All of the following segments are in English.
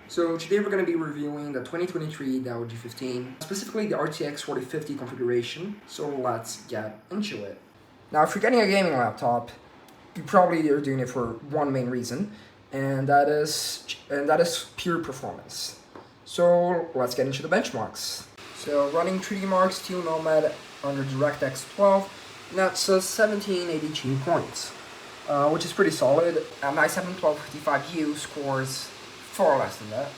So today we're going to be reviewing the 2023 Dell G15, specifically the RTX 4050 configuration, so let's get into it. Now if you're getting a gaming laptop, you probably are doing it for one main reason, and that is pure performance. So let's get into the benchmarks. So running 3D Mark Steel Nomad under DirectX 12, and that's 1782 points, which is pretty solid. My 71255U scores far less than that.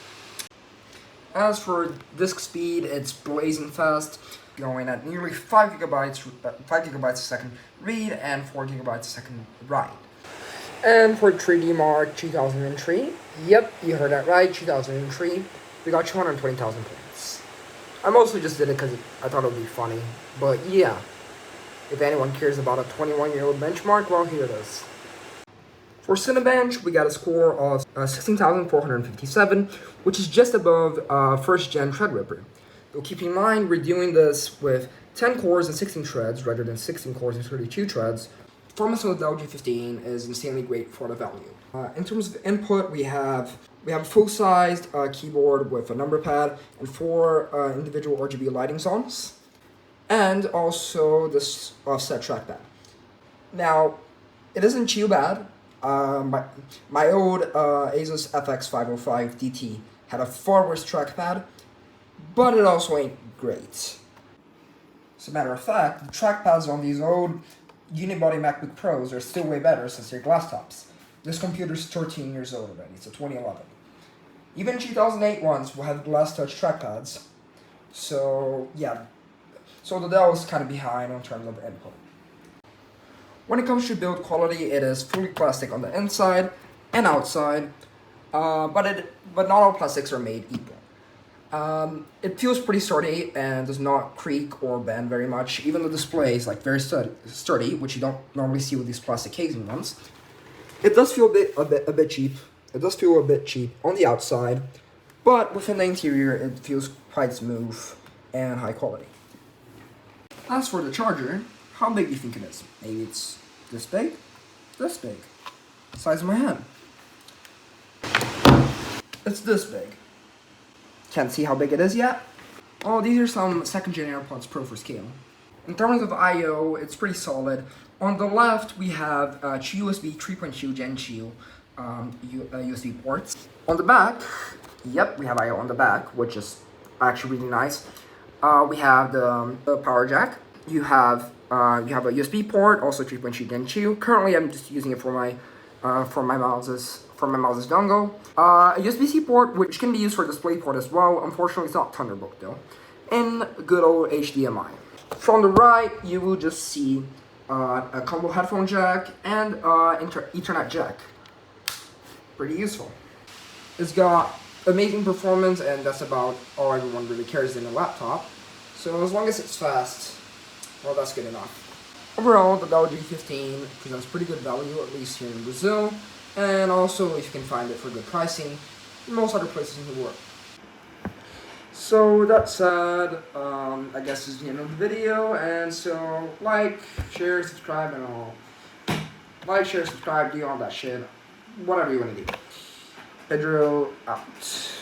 As for disk speed, it's blazing fast, going at nearly 5 gigabytes a second read and 4 gigabytes a second write. And for 3D Mark 2003, yep, you heard that right, 2003, we got 220,000 points. I mostly just did it because I thought it would be funny, but yeah, if anyone cares about a 21-year-old benchmark, well, here it is. For Cinebench, we got a score of 16,457, which is just above first-gen Threadripper. Though keep in mind, we're doing this with 10 cores and 16 threads rather than 16 cores and 32 threads. Performance on the Dell G15 is insanely great for the value. In terms of input, we have a full-sized keyboard with a number pad and 4 individual RGB lighting zones, and also this offset trackpad. Now, it isn't too bad. My old Asus FX505 DT had a far worse trackpad, but it also ain't great. As a matter of fact, the trackpads on these old unibody MacBook Pros are still way better since they're glass tops. This computer's 13 years old already, it's a 2011. Even 2008 ones will have glass touch trackpads, so yeah. So the Dell is kind of behind in terms of input. When it comes to build quality, it is fully plastic on the inside and outside, but not all plastics are made equal. It feels pretty sturdy and does not creak or bend very much. Even the display is like very sturdy, which you don't normally see with these plastic casing ones. It does feel a bit cheap. It does feel a bit cheap on the outside, but within the interior, it feels quite smooth and high quality. As for the charger, how big do you think it is? Maybe it's this big? This big. Size of my hand. It's this big. Can't see how big it is yet? Oh, these are some 2nd gen AirPods Pro for scale. In terms of I/O, it's pretty solid. On the left, we have two USB 3.2 Gen 2 USB ports. On the back, yep, we have I/O on the back, which is actually really nice. We have the power jack. You have a USB port, also 3.2 Gen 2. Currently, I'm just using it for my mouse's dongle. A USB-C port, which can be used for DisplayPort as well. Unfortunately, it's not Thunderbolt though. And good old HDMI. From the right, you will just see a combo headphone jack and Ethernet jack. Pretty useful. It's got amazing performance, and that's about all everyone really cares in a laptop. So as long as it's fast, well, that's good enough. Overall, the Dell G15 presents pretty good value, at least here in Brazil, and also if you can find it for good pricing in most other places in the world. So that said, I guess this is the end of the video, and so like, share, subscribe, and all. Like, share, subscribe, do all that shit, whatever you want to do. Pedro out.